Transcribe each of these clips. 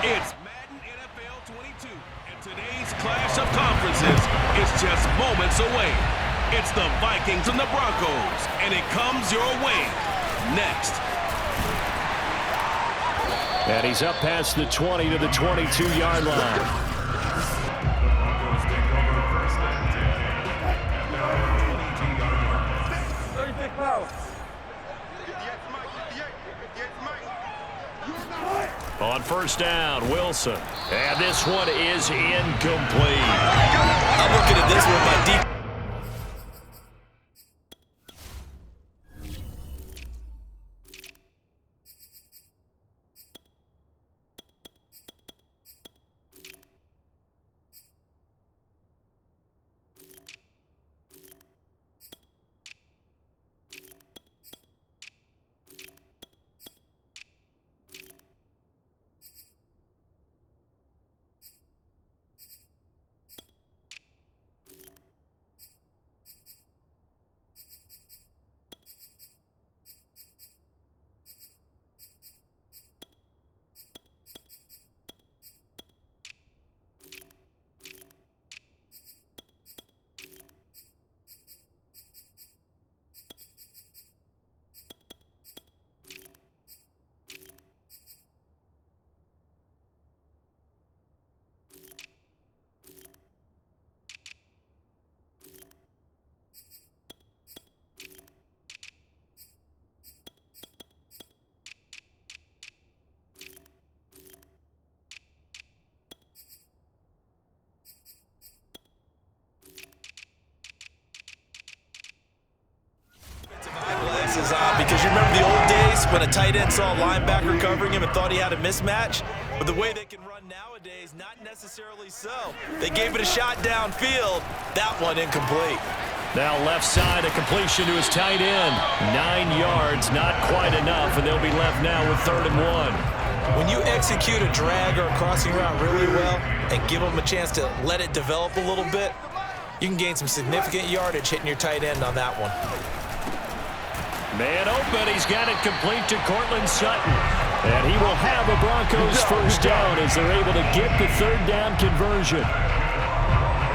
It's Madden NFL 22, and today's clash of conferences is just moments away. It's the Vikings and the Broncos, and it comes your way next. And he's up past the 20 to the 22-yard line. On first down, Wilson. And this one is incomplete. I'm looking at this one by deep. Because you remember the old days when a tight end saw a linebacker covering him and thought he had a mismatch? But the way they can run nowadays, not necessarily so. They gave it a shot downfield. That one incomplete. Now left side, a completion to his tight end. 9 yards, not quite enough, and they'll be left now with 3rd and 1. When you execute a drag or a crossing route really well and give them a chance to let it develop a little bit, you can gain some significant yardage hitting your tight end on that one. Man open, he's got it complete to Cortland Sutton. And he will have a Broncos first down as they're able to get the 3rd down conversion.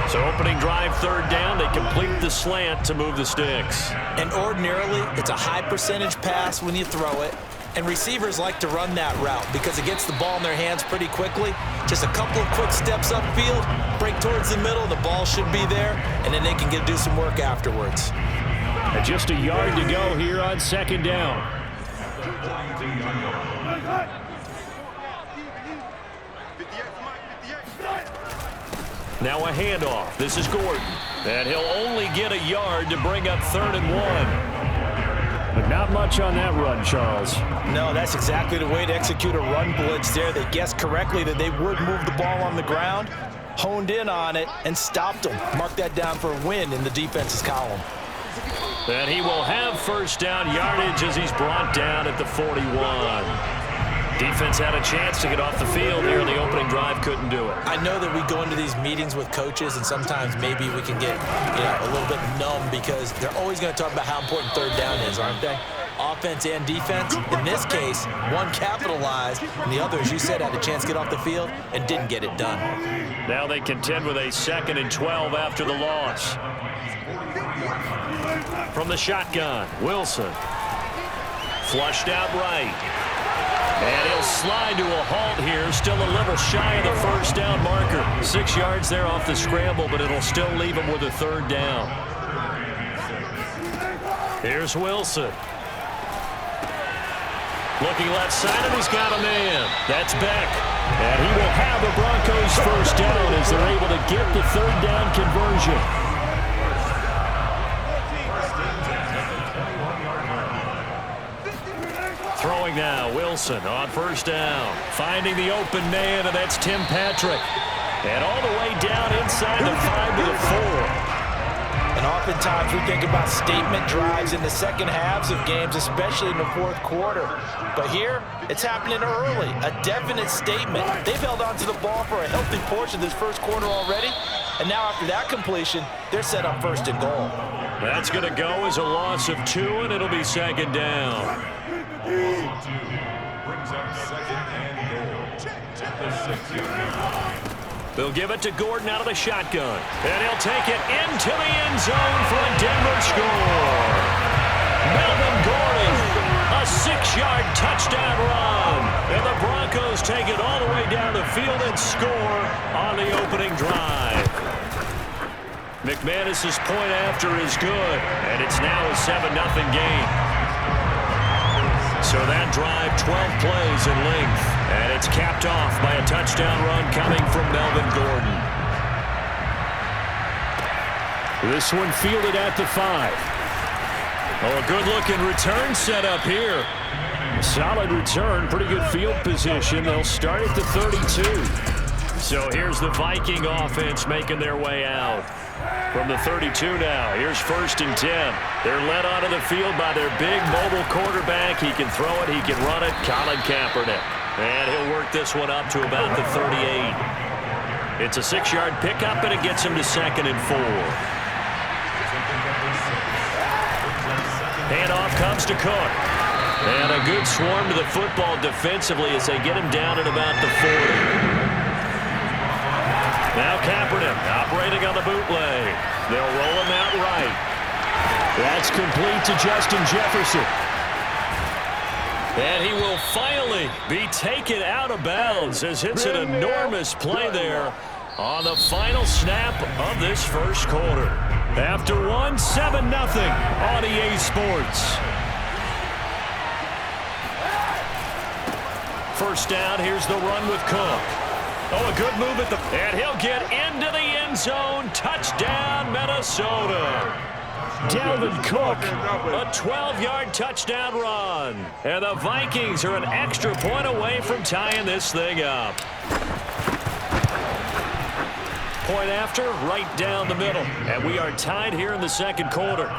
So opening drive 3rd down, they complete the slant to move the sticks. And ordinarily, it's a high percentage pass when you throw it. And receivers like to run that route because it gets the ball in their hands pretty quickly. Just a couple of quick steps upfield, break towards the middle, the ball should be there, and then they can do some work afterwards. And just a yard to go here on 2nd down. Now a handoff. This is Gordon. And he'll only get a yard to bring up 3rd and 1. But not much on that run, Charles. No, that's exactly the way to execute a run blitz there. They guessed correctly that they would move the ball on the ground, honed in on it, and stopped them. Mark that down for a win in the defense's column. And he will have first down yardage as he's brought down at the 41. Defense had a chance to get off the field here in the opening drive, couldn't do it. I know that we go into these meetings with coaches, and sometimes maybe we can get a little bit numb because they're always going to talk about how important 3rd down is, aren't they? Offense and defense. In this case, one capitalized, and the other, as you said, had a chance to get off the field and didn't get it done. Now they contend with a 2nd and 12 after the loss. From the shotgun, Wilson. Flushed out right. And he'll slide to a halt here. Still a little shy of the first down marker. 6 yards there off the scramble, but it'll still leave him with a 3rd down. Here's Wilson. Looking left side, and he's got a man. That's Beck. And he will have the Broncos first down as they're able to get the 3rd down conversion. Throwing now, Wilson on first down. Finding the open man, and that's Tim Patrick. And all the way down inside the 5 to the 4. And oftentimes we think about statement drives in the second halves of games, especially in the 4th quarter. But here, it's happening early. A definite statement. They've held on to the ball for a healthy portion of this 1st quarter already. And now after that completion, they're set up 1st and goal. That's going to go as a loss of 2, and it'll be 2nd down. Brings up 2nd and goal. They'll give it to Gordon out of the shotgun. And he'll take it into the end zone for a Denver score. Melvin Gordon, a 6-yard touchdown run. And the Broncos take it all the way down the field and score on the opening drive. McManus's point after is good, and it's now a 7-0 game. So that drive, 12 plays in length, and it's capped off by a touchdown run coming from Melvin Gordon. This one fielded at the 5. Oh, a good-looking return set up here. Solid return, pretty good field position. They'll start at the 32. So here's the Viking offense making their way out. From the 32 now, here's 1st and 10. They're led onto the field by their big mobile quarterback. He can throw it, he can run it, Colin Kaepernick. And he'll work this one up to about the 38. It's a 6-yard pickup, and it gets him to 2nd and 4. Handoff comes to Cook. And a good swarm to the football defensively as they get him down at about the 40. Now Kaepernick operating on the bootleg. They'll roll him out right. That's complete to Justin Jefferson. And he will finally be taken out of bounds as it's an enormous play there on the final snap of this first quarter. After 7-0 on EA Sports. First down, here's the run with Cook. Oh, a good move and he'll get into the end zone. Touchdown, Minnesota. Dalvin Cook, a 12-yard touchdown run. And the Vikings are an extra point away from tying this thing up. Point after, right down the middle. And we are tied here in the second quarter.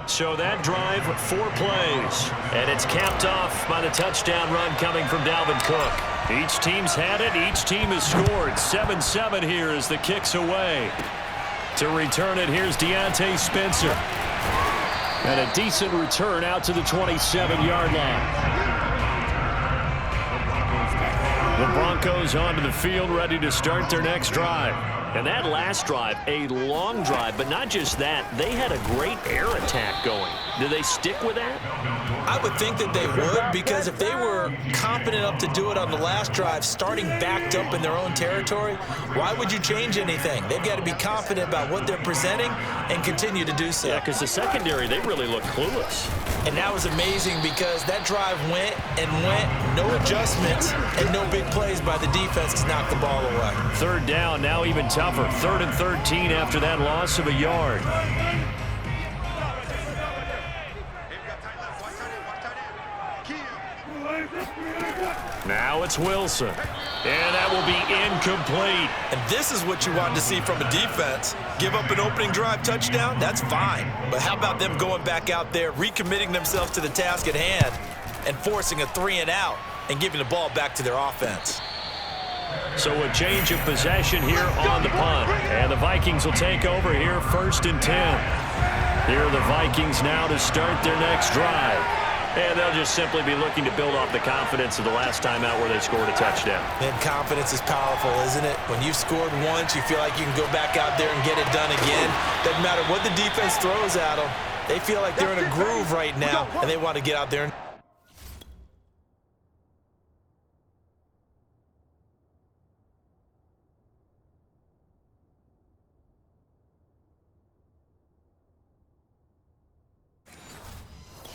So that drive, 4 plays. And it's capped off by the touchdown run coming from Dalvin Cook. Each team's had it. Each team has scored. 7-7 here as the kick's away. To return it, here's Deontay Spencer. And a decent return out to the 27-yard line. The Broncos onto the field, ready to start their next drive. And that last drive, a long drive, but not just that. They had a great air attack going. Do they stick with that? I would think that they would, because if they were confident enough to do it on the last drive, starting backed up in their own territory, why would you change anything? They've got to be confident about what they're presenting and continue to do so. Yeah, because the secondary, they really looked clueless. And that was amazing because that drive went and went, no adjustments, and no big plays by the defense to knock the ball away. Third down, now even tougher. 3rd and 13 after that loss of a yard. Now it's Wilson. And that will be incomplete. And this is what you want to see from a defense. Give up an opening drive touchdown, that's fine. But how about them going back out there, recommitting themselves to the task at hand, and forcing a 3-and-out and giving the ball back to their offense. So a change of possession here on the punt. And the Vikings will take over here, 1st and 10. Here are the Vikings now to start their next drive. And they'll just simply be looking to build off the confidence of the last time out where they scored a touchdown. And confidence is powerful, isn't it? When you've scored once, you feel like you can go back out there and get it done again. Doesn't matter what the defense throws at them. They feel like they're in a groove right now, and they want to get out there and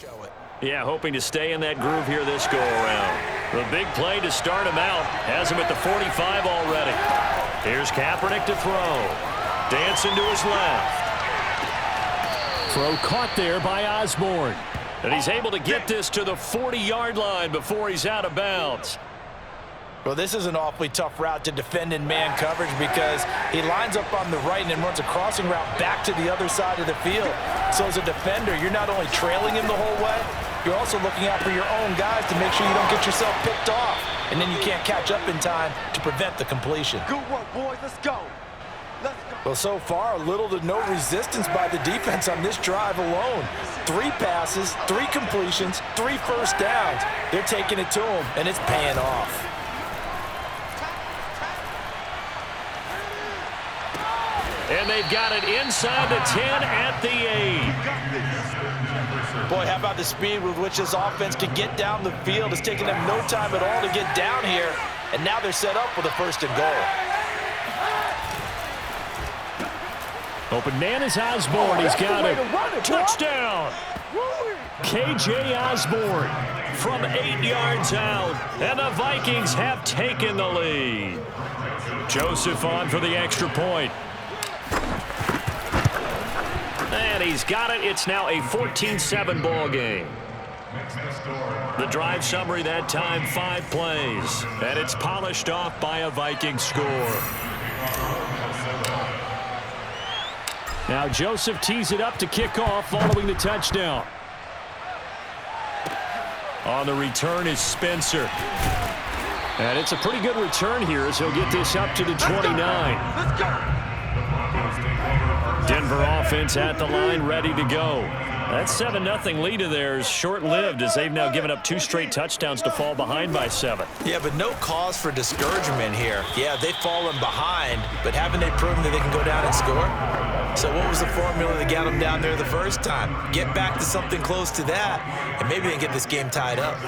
show it. Yeah, hoping to stay in that groove here this go-around. The big play to start him out has him at the 45 already. Here's Kaepernick to throw. Dancing to his left. Throw caught there by Osborne. And he's able to get this to the 40-yard line before he's out of bounds. Well, this is an awfully tough route to defend in man coverage because he lines up on the right and then runs a crossing route back to the other side of the field. So as a defender, you're not only trailing him the whole way, you're also looking out for your own guys to make sure you don't get yourself picked off. And then you can't catch up in time to prevent the completion. Good work, boys. Let's go. Let's go. Well, so far, little to no resistance by the defense on this drive alone. 3 passes, 3 completions, 3 first downs. They're taking it to him, and it's paying off. And they've got it inside the 10 at the 8. Boy, how about the speed with which this offense can get down the field? It's taking them no time at all to get down here. And now they're set up with a 1st and goal. Open man is Osborne. He's got it. Touchdown. KJ Osborne from 8 yards out. And the Vikings have taken the lead. Joseph on for the extra point. And he's got it. It's now a 14-7 ball game. The drive summary that time, 5 plays. And it's polished off by a Viking score. Now Joseph tees it up to kick off following the touchdown. On the return is Spencer. And it's a pretty good return here as he'll get this up to the 29. Let's go. Denver offense at the line, ready to go. That 7-0 lead of theirs short-lived as they've now given up 2 straight touchdowns to fall behind by 7. Yeah, but no cause for discouragement here. Yeah, they've fallen behind, but haven't they proven that they can go down and score? So what was the formula that got them down there the first time? Get back to something close to that, and maybe they can get this game tied up.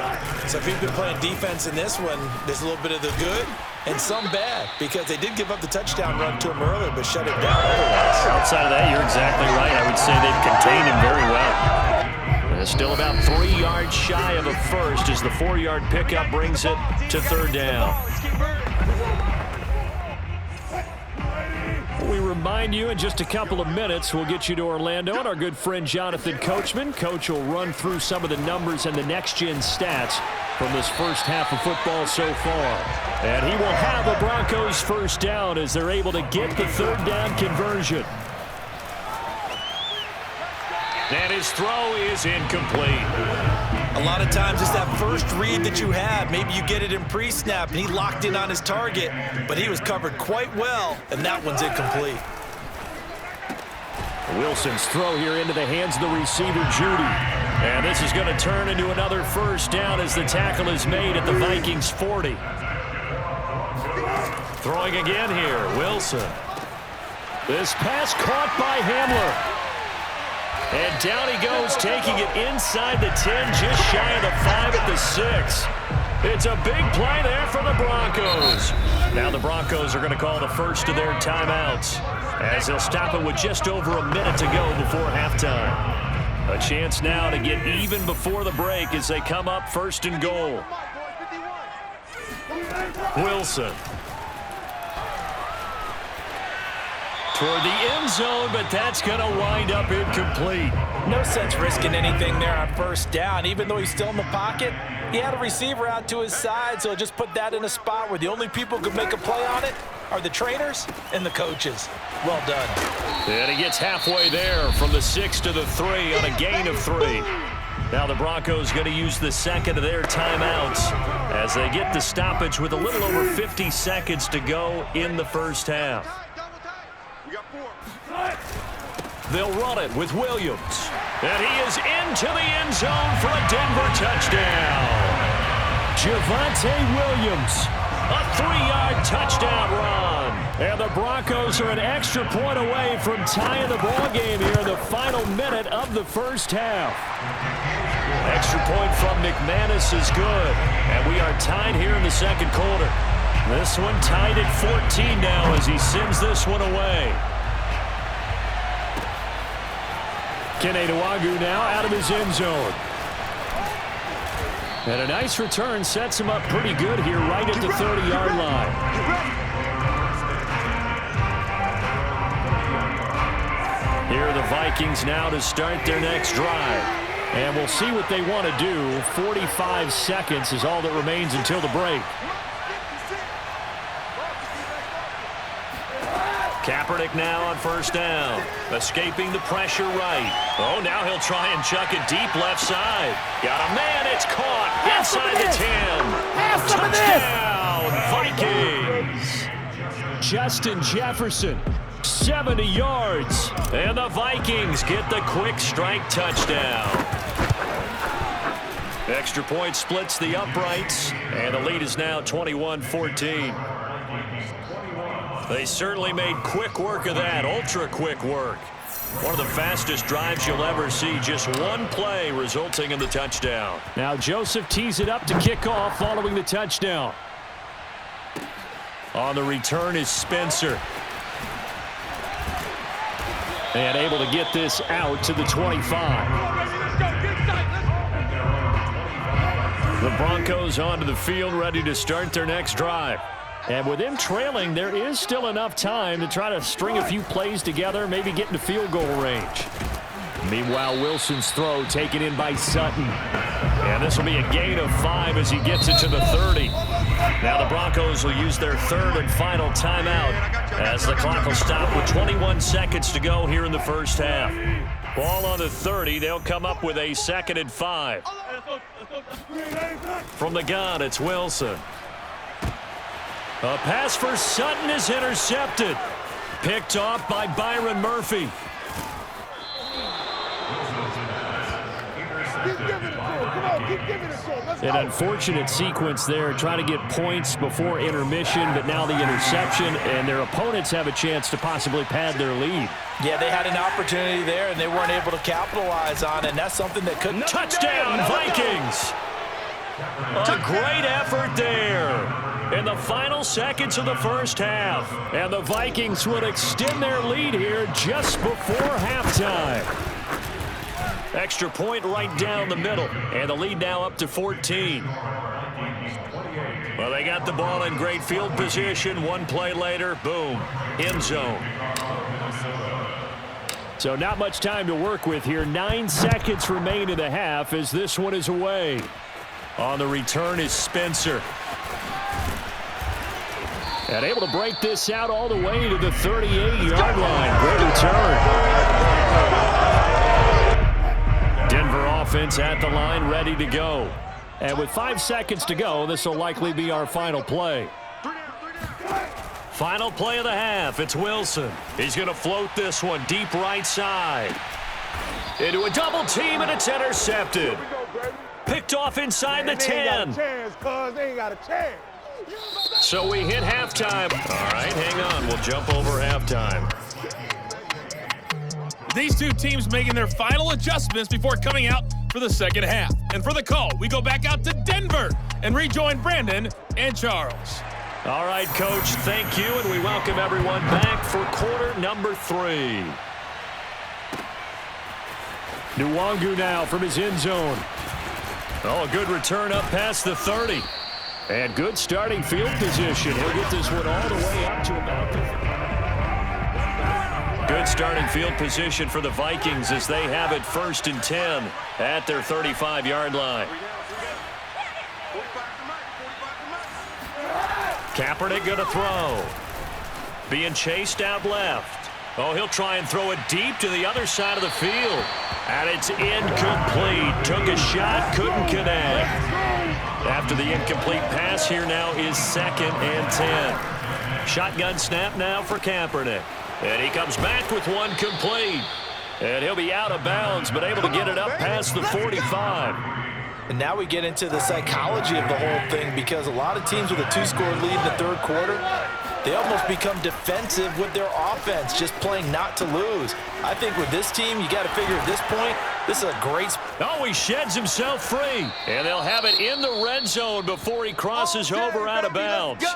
So if you've been playing defense in this one, there's a little bit of the good and some bad, because they did give up the touchdown run to him earlier, but shut it down otherwise. Outside of that, you're exactly right. I would say they've contained him very well. And it's still about 3 yards shy of a first as the 4-yard pickup brings it to 3rd down. We remind you in just a couple of minutes we'll get you to Orlando and our good friend Jonathan Coachman. Coach will run through some of the numbers and the next-gen stats from this first half of football so far. And he will have a Broncos 1st down as they're able to get the 3rd down conversion. And his throw is incomplete. A lot of times it's that first read that you have. Maybe you get it in pre-snap, and he locked in on his target, but he was covered quite well, and that one's incomplete. Wilson's throw here into the hands of the receiver, Judy. And this is going to turn into another 1st down as the tackle is made at the Vikings 40. Throwing again here, Wilson. This pass caught by Hamler. And down he goes, taking it inside the 10, just shy of the 5 at the 6. It's a big play there for the Broncos. Now the Broncos are going to call the first of their timeouts as they'll stop it with just over a minute to go before halftime. A chance now to get even before the break as they come up 1st and goal. Wilson. Toward the end zone, but that's going to wind up incomplete. No sense risking anything there on 1st down. Even though he's still in the pocket, he had a receiver out to his side, so just put that in a spot where the only people who could make a play on it are the trainers and the coaches. Well done. And he gets halfway there from the 6 to the 3 on a gain of 3. Now the Broncos going to use the 2nd of their timeouts as they get the stoppage with a little over 50 seconds to go in the 1st half. They'll run it with Williams. And he is into the end zone for a Denver touchdown. Javonte Williams, a 3-yard touchdown run. And the Broncos are an extra point away from tying the ball game here in the final minute of the 1st half. Extra point from McManus is good. And we are tied here in the 2nd quarter. This one tied at 14 now as he sends this one away. Kene Nwangwu now out of his end zone. And a nice return sets him up pretty good here right at the 30-yard line. Here are the Vikings now to start their next drive. And we'll see what they want to do. 45 seconds is all that remains until the break. Kaepernick now on 1st down. Escaping the pressure right. Oh, now he'll try and chuck it deep left side. Got a man, it's caught inside the 10. Touchdown, Vikings. Justin Jefferson, 70 yards. And the Vikings get the quick strike touchdown. Extra point splits the uprights. And the lead is now 21-14. They certainly made quick work of that, ultra-quick work. One of the fastest drives you'll ever see, just one play resulting in the touchdown. Now Joseph tees it up to kick off following the touchdown. On the return is Spencer. And able to get this out to the 25. The Broncos onto the field, ready to start their next drive. And with them trailing, there is still enough time to try to string a few plays together, maybe get into field goal range. Meanwhile, Wilson's throw taken in by Sutton. And this will be a gain of 5 as he gets it to the 30. Now the Broncos will use their third and final timeout as the clock will stop with 21 seconds to go here in the first half. Ball on the 30. They'll come up with a 2nd and 5. From the gun, it's Wilson. A pass for Sutton is intercepted. Picked off by Byron Murphy. An unfortunate sequence there, trying to get points before intermission, but now the interception, and their opponents have a chance to possibly pad their lead. Yeah, they had an opportunity there, and they weren't able to capitalize on it, and that's something that couldn't... Touchdown, Vikings! A great effort there in the final seconds of the first half. And the Vikings would extend their lead here just before halftime. Extra point right down the middle, and the lead now up to 14. Well, they got the ball in great field position. One play later, boom, end zone. So not much time to work with here. 9 seconds remain in the half as this one is away. On the return is Spencer. And able to break this out all the way to the 38-yard line. Great return. Denver offense at the line, ready to go. And with 5 seconds to go, this will likely be our final play. Final play of the half. It's Wilson. He's going to float this one deep right side. Into a double team, and it's intercepted. Picked off inside the 10. So we hit halftime. All right, hang on. We'll jump over halftime. These two teams making their final adjustments before coming out for the second half. And for the call, we go back out to Denver and rejoin Brandon and Charles. All right, Coach, thank you, and we welcome everyone back for quarter number 3. Nwangu now from his end zone. Oh, a good return up past the 30. And good starting field position. He'll get this one all the way up to about the... Good starting field position for the Vikings as they have it 1st and 10 at their 35-yard line. Kaepernick going to throw. Being chased out left. Oh, he'll try and throw it deep to the other side of the field. And it's incomplete. Took a shot, couldn't connect. After the incomplete pass, here now is 2nd and 10. Shotgun snap now for Kaepernick. And he comes back with one complete. And he'll be out of bounds, but able to get it up past the 45. And now we get into the psychology of the whole thing, because a lot of teams with a 2-score lead in the third quarter, they almost become defensive with their offense, just playing not to lose. I think with this team, you got to figure at this point, this is a great... Oh, he sheds himself free. And they'll have it in the red zone before he crosses over out of bounds.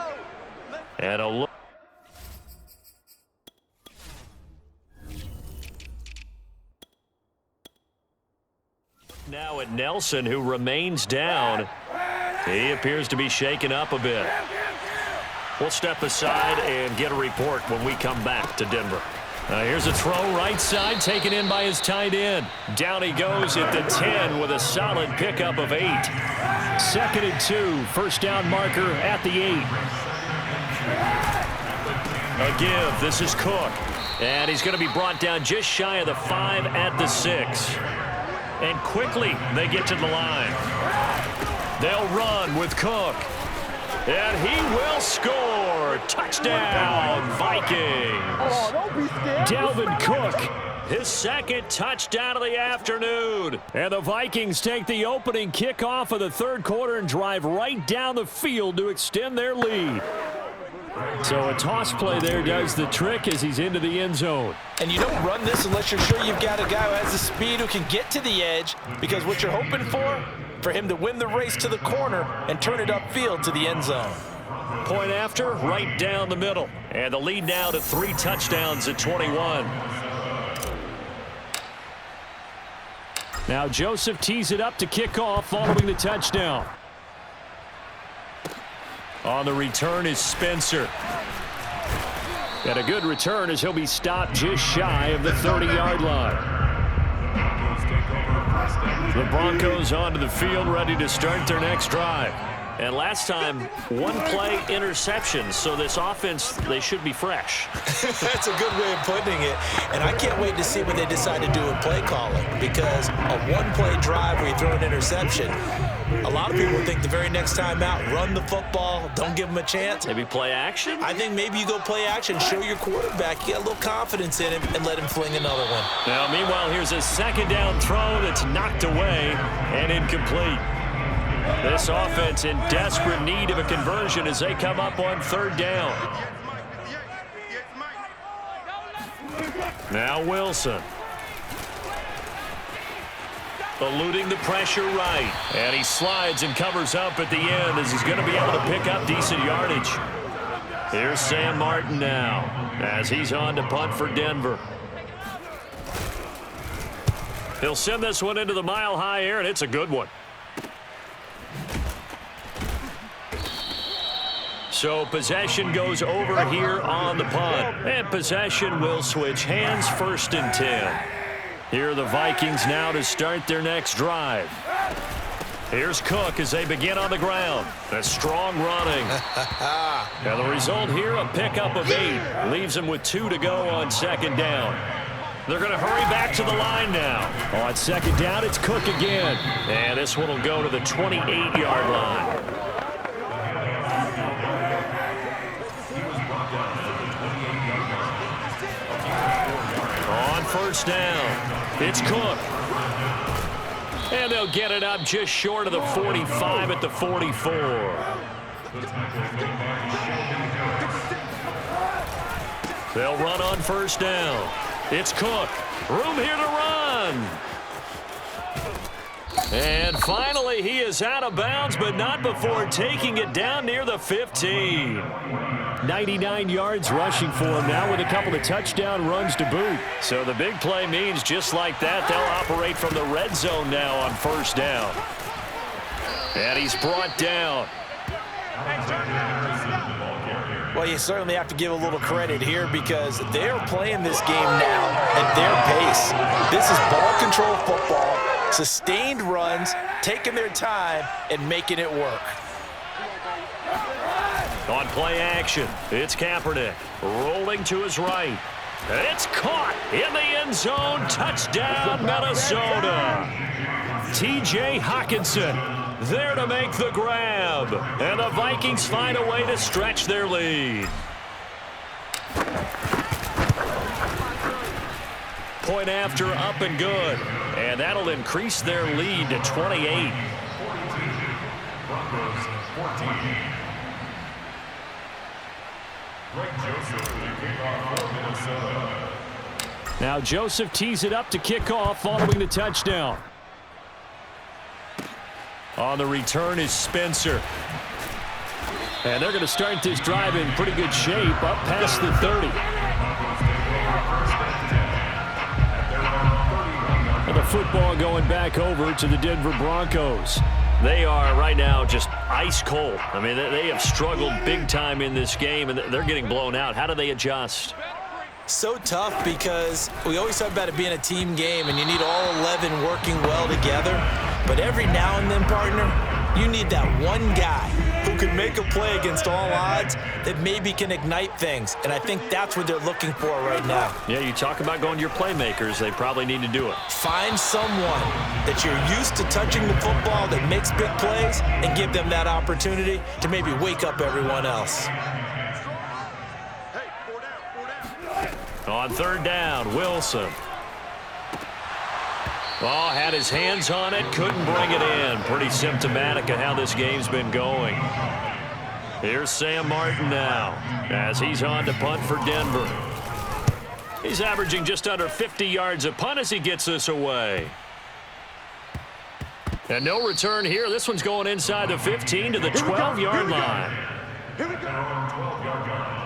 And a look. Now at Nelson, who remains down. He appears to be shaken up a bit. We'll step aside and get a report when we come back to Denver. Here's a throw right side taken in by his tight end. Down he goes at the 10 with a solid pickup of 8. 2nd and 2. First down marker at the 8. A give. This is Cook. And he's going to be brought down just shy of the 5 at the 6. And quickly they get to the line. They'll run with Cook. And he will score. Touchdown, Vikings. Oh, don't be scared. Dalvin Cook. His 2nd touchdown of the afternoon. And the Vikings take the opening kickoff of the third quarter and drive right down the field to extend their lead. So a toss play there does the trick as he's into the end zone. And you don't run this unless you're sure you've got a guy who has the speed who can get to the edge, because what you're hoping for him to win the race to the corner and turn it upfield to the end zone. Point after, right down the middle. And the lead now to 3 touchdowns at 21. Now Joseph tees it up to kick off following the touchdown. On the return is Spencer. And a good return as he'll be stopped just shy of the 30-yard line. The Broncos onto the field, ready to start their next drive. And last time, 1-play interception, so this offense, they should be fresh. That's a good way of putting it. And I can't wait to see what they decide to do with play calling, because a 1-play drive where you throw an interception, a lot of people think the very next time out, run the football, don't give them a chance. Maybe play action? I think maybe you go play action, show your quarterback, you got a little confidence in him, and let him fling another one. Now, meanwhile, here's a second down throw that's knocked away and incomplete. This offense in desperate need of a conversion as they come up on 3rd down. Now Wilson. Eluding the pressure right. And he slides and covers up at the end as he's going to be able to pick up decent yardage. Here's Sam Martin now as he's on to punt for Denver. He'll send this one into the mile-high air, and it's a good one. So possession goes over here on the punt. And possession will switch hands, 1st and 10. Here are the Vikings now to start their next drive. Here's Cook as they begin on the ground. A strong running. Now the result here, a pickup of 8. Leaves them with 2 to go on 2nd down. They're going to hurry back to the line now. On 2nd down, it's Cook again. And this one will go to the 28-yard line. On 1st down, it's Cook. And they'll get it up just short of the 45 at the 44. They'll run on 1st down. It's Cook. Room here to run. And finally, he is out of bounds, but not before taking it down near the 15. 99 yards rushing for him now with a couple of touchdown runs to boot. So the big play means just like that, they'll operate from the red zone now on 1st down. And he's brought down. Well, you certainly have to give a little credit here because they're playing this game now at their pace. This is ball control football, sustained runs, taking their time, and making it work. On play action, it's Kaepernick rolling to his right. It's caught in the end zone. Touchdown, Minnesota. T.J. Hockenson there to make the grab. And the Vikings find a way to stretch their lead. Point after, up and good. And that'll increase their lead to 28. Broncos 14. Now Joseph tees it up to kick off following the touchdown. On the return is Spencer. And they're going to start this drive in pretty good shape up past the 30. And the football going back over to the Denver Broncos. They are right now just ice cold. I mean, they have struggled big time in this game, and they're getting blown out. How do they adjust? So tough because we always talk about it being a team game, and you need all 11 working well together. But every now and then, partner, you need that one guy who can make a play against all odds that maybe can ignite things. And I think that's what they're looking for right now. Yeah, you talk about going to your playmakers. They probably need to do it. Find someone that you're used to touching the football that makes big plays and give them that opportunity to maybe wake up everyone else. On 3rd down, Wilson. Oh, had his hands on it, couldn't bring it in. Pretty symptomatic of how this game's been going. Here's Sam Martin now as he's on to punt for Denver. He's averaging just under 50 yards a punt as he gets this away. And no return here. This one's going inside the 15 to the 12-yard line. Here we go. 12-yard line.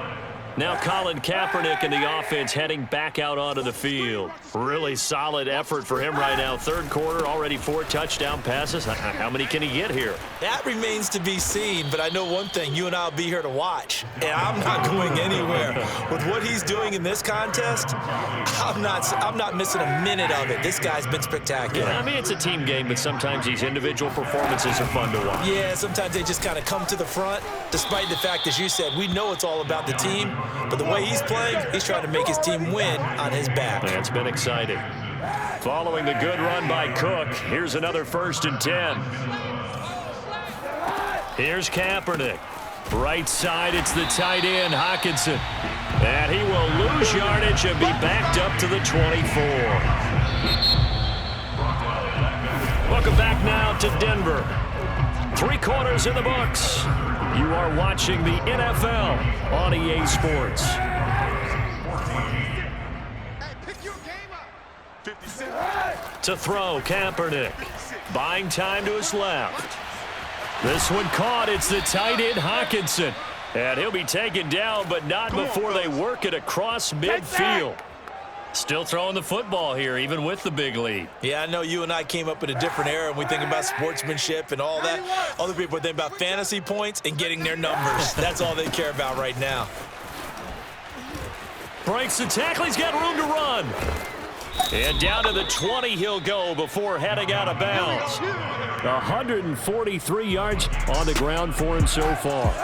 Now Colin Kaepernick and the offense heading back out onto the field. Really solid effort for him right now. Third quarter, already 4 touchdown passes. How many can he get here? That remains to be seen, but I know one thing. You and I will be here to watch, and I'm not going anywhere. With what he's doing in this contest, I'm not missing a minute of it. This guy's been spectacular. Yeah, I mean, it's a team game, but sometimes these individual performances are fun to watch. Yeah, sometimes they just kind of come to the front, despite the fact, as you said, we know it's all about the team. But the way he's playing, he's trying to make his team win on his back. Yeah, it's been exciting. Following the good run by Cook, here's another 1st and 10. Here's Kaepernick. Right side, it's the tight end, Hockenson. And he will lose yardage and be backed up to the 24. Welcome back now to Denver. 3 quarters in the books. You are watching the NFL on EA Sports. To throw, Kaepernick. Buying time to his left. This one caught. It's the tight end, Hockenson. And he'll be taken down, but not before they work it across midfield. Still throwing the football here, even with the big lead. Yeah, I know you and I came up in a different era, and we think about sportsmanship and all that. Other people think about fantasy points and getting their numbers. That's all they care about right now. Breaks the tackle. He's got room to run. And down to the 20 he'll go before heading out of bounds. 143 yards on the ground for him so far.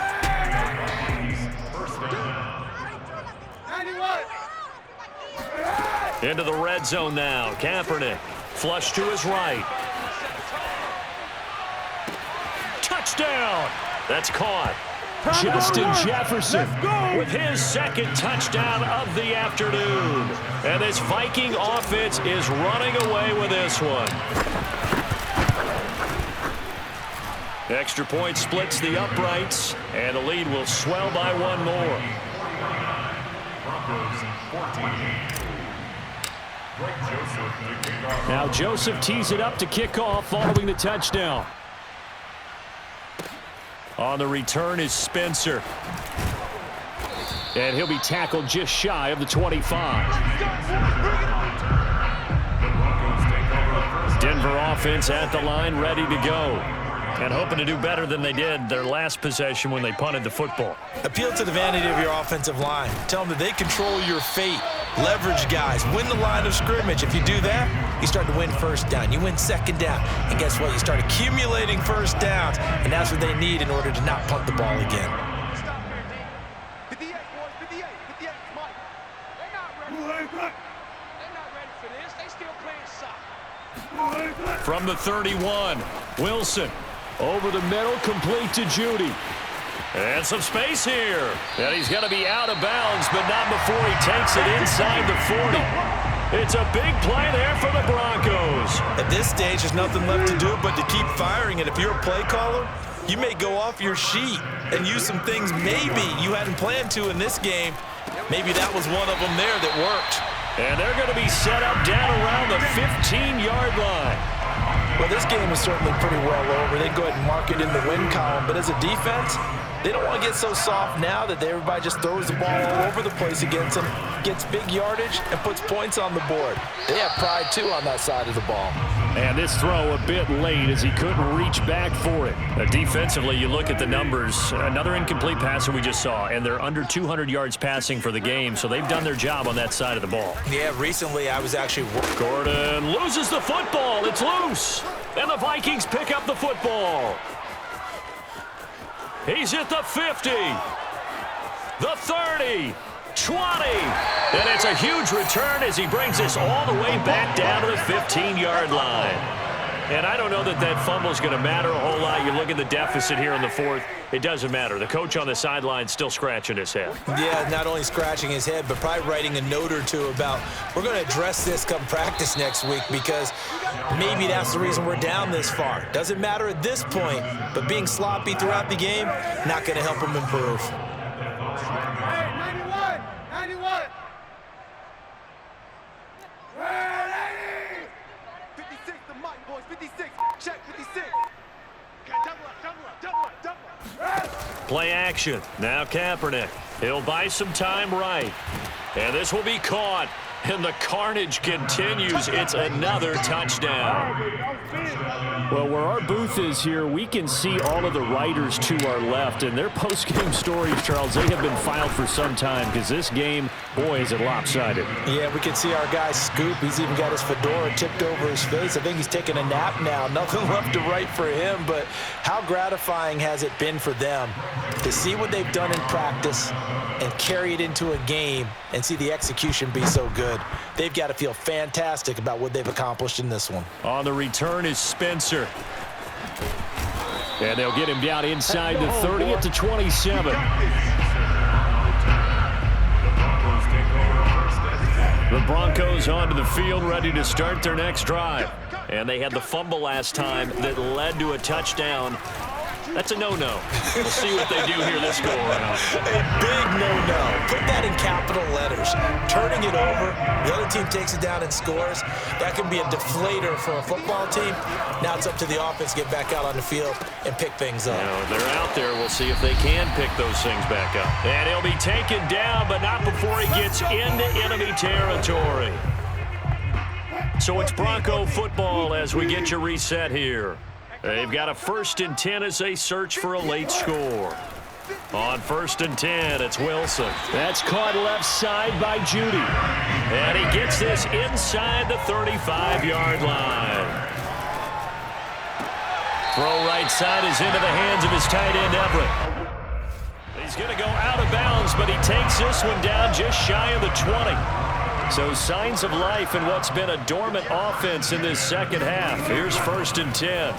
Into the red zone now. Kaepernick. Flush to his right. Touchdown. That's caught. Justin Jefferson with his 2nd touchdown of the afternoon. And this Viking offense is running away with this one. Extra point splits the uprights, and the lead will swell by 1 more. Now Joseph tees it up to kick off following the touchdown. On the return is Spencer. And he'll be tackled just shy of the 25. Denver offense at the line, ready to go. And hoping to do better than they did their last possession when they punted the football. Appeal to the vanity of your offensive line. Tell them that they control your fate. Leverage guys. Win the line of scrimmage. If you do that, you start to win 1st down. You win 2nd down. And guess what? You start accumulating 1st downs. And that's what they need in order to not punt the ball again. Stop here, D. 58, boys. 58. 58. Mike. They're not ready. They're not ready for this. They still playing soccer. From the 31, Wilson. Over the middle, complete to Judy. And some space here. And he's going to be out of bounds, but not before he takes it inside the 40. It's a big play there for the Broncos. At this stage, there's nothing left to do but to keep firing. And if you're a play caller, you may go off your sheet and use some things maybe you hadn't planned to in this game. Maybe that was one of them there that worked. And they're going to be set up down around the 15-yard line. Well, this game is certainly pretty well over. They go ahead and mark it in the win column. But as a defense, they don't want to get so soft now that everybody just throws the ball all over the place against them, gets big yardage, and puts points on the board. They have pride, too, on that side of the ball. And this throw a bit late as he couldn't reach back for it. Defensively, you look at the numbers. Another incomplete pass that we just saw, and they're under 200 yards passing for the game, so they've done their job on that side of the ball. Yeah, recently I was actually... Gordon loses the football. It's loose. And the Vikings pick up the football. He's at the 50, the 30, 20. And it's a huge return as he brings us all the way back down to the 15-yard line. And I don't know that that fumble is going to matter a whole lot. You look at the deficit here in the fourth. It doesn't matter. The coach on the sideline still scratching his head. Yeah, not only scratching his head, but probably writing a note or two about we're going to address this come practice next week because maybe that's the reason we're down this far. Doesn't matter at this point, but being sloppy throughout the game, not going to help him improve. Hey, 91! 56, the mic, boys, 56. Check, 56. Okay, double up. Play action. Now Kaepernick. He'll buy some time right. And this will be caught. And the carnage continues. It's another touchdown. Well, where our booth is here, we can see all of the writers to our left. And their post-game stories, Charles, they have been filed for some time because this game, boy, is it lopsided. Yeah, we can see our guy Scoop. He's even got his fedora tipped over his face. I think he's taking a nap now. Nothing left to write for him. But how gratifying has it been for them to see what they've done in practice and carry it into a game and see the execution be so good. They've got to feel fantastic about what they've accomplished in this one. On the return is Spencer. And they'll get him down inside the 30 at the 27. The Broncos onto the field ready to start their next drive. And they had the fumble last time that led to a touchdown. That's a no-no. We'll see what they do here this go-around. A big no-no. Put that in capital letters. Turning it over, the other team takes it down and scores. That can be a deflator for a football team. Now it's up to the offense to get back out on the field and pick things up. Now, they're out there. We'll see if they can pick those things back up. And he'll be taken down, but not before he gets into enemy territory. So it's Bronco football as we get you reset here. They've got a 1st and 10 as they search for a late score. On 1st and 10, it's Wilson. That's caught left side by Judy. And he gets this inside the 35-yard line. Throw right side is into the hands of his tight end, Everett. He's going to go out of bounds, but he takes this one down just shy of the 20. So signs of life in what's been a dormant offense in this second half. Here's 1st and 10.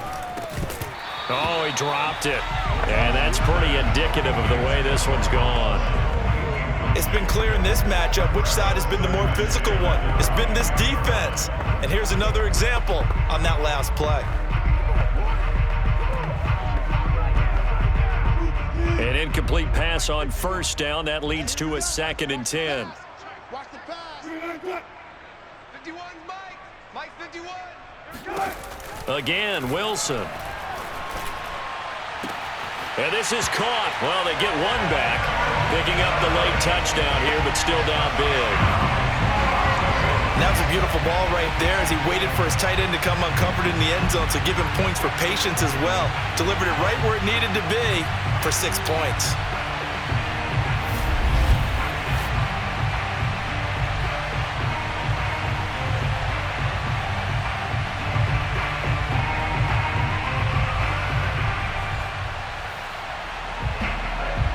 Oh, he dropped it. And that's pretty indicative of the way this one's gone. It's been clear in this matchup which side has been the more physical one. It's been this defense. And here's another example on that last play. An incomplete pass on 1st down. That leads to a 2nd and 10. Watch the pass. 51's Mike. Mike 51. Again, Wilson. And this is caught. Well, they get one back. Picking up the late touchdown here, but still down big. That was a beautiful ball right there as he waited for his tight end to come uncovered in the end zone, so give him points for patience as well. Delivered it right where it needed to be for 6 points.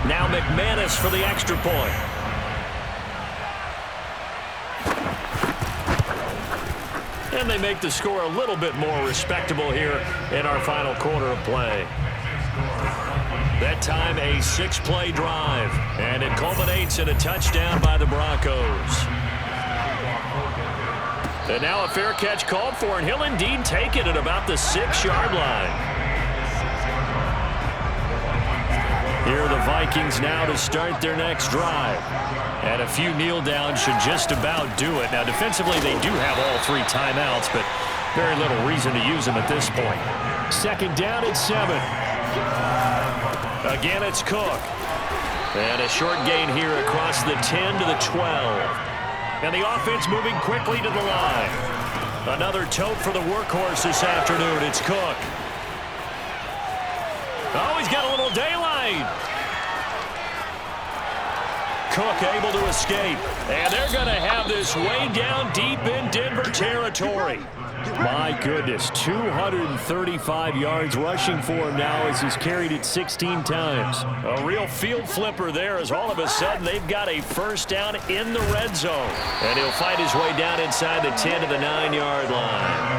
Now McManus for the extra point. And they make the score a little bit more respectable here in our final quarter of play. That time a 6-play drive, and it culminates in a touchdown by the Broncos. And now a fair catch called for, and he'll indeed take it at about the 6-yard line. Here are the Vikings now to start their next drive. And a few kneel downs should just about do it. Now, defensively, they do have all 3 timeouts, but very little reason to use them at this point. 2nd down at 7. Again, it's Cook. And a short gain here across the 10 to the 12. And the offense moving quickly to the line. Another tote for the workhorse this afternoon. It's Cook. Oh, he's got a little daylight. Cook able to escape. And they're going to have this way down deep in Denver territory. My goodness, 235 yards rushing for him now as he's carried it 16 times. A real field flipper there as all of a sudden they've got a 1st down in the red zone. And he'll fight his way down inside the 10 to the 9-yard line.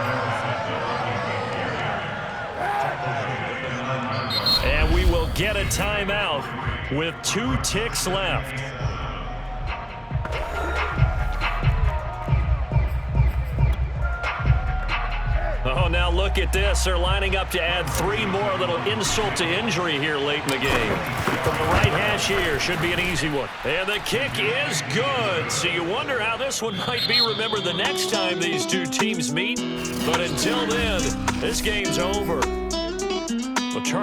get a timeout with 2 ticks left. Oh, now look at this. They're lining up to add 3 more. A little insult to injury here late in the game. From the right hash here, should be an easy one. And the kick is good. So you wonder how this one might be remembered the next time these two teams meet. But until then, this game's over. Well, Charles